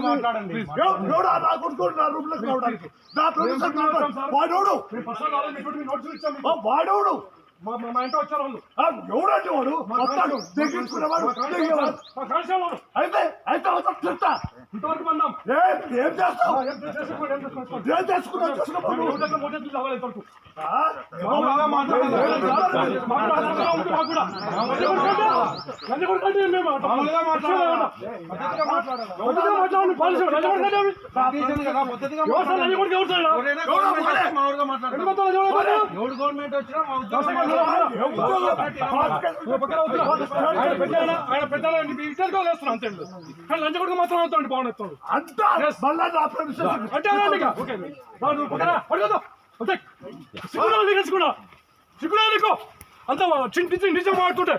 మాట్లాడండి వాడోడు మా ఇంట్లో వచ్చారు వాళ్ళు ఎవడండి వాడు వస్తాడు అయితే అయితే చెప్తా ఇంతవరకు మందాం ఏం చేస్తావు ఏం చేసుకున్నావు గవర్నమెంట్ వచ్చినా అంతే కానీ లంచ కొడుకు మాత్రం అవుతాడు బాగున్నాడు అంటే కూడా సిగ్గురా నీకు అంత నిజం మాడుతుంటే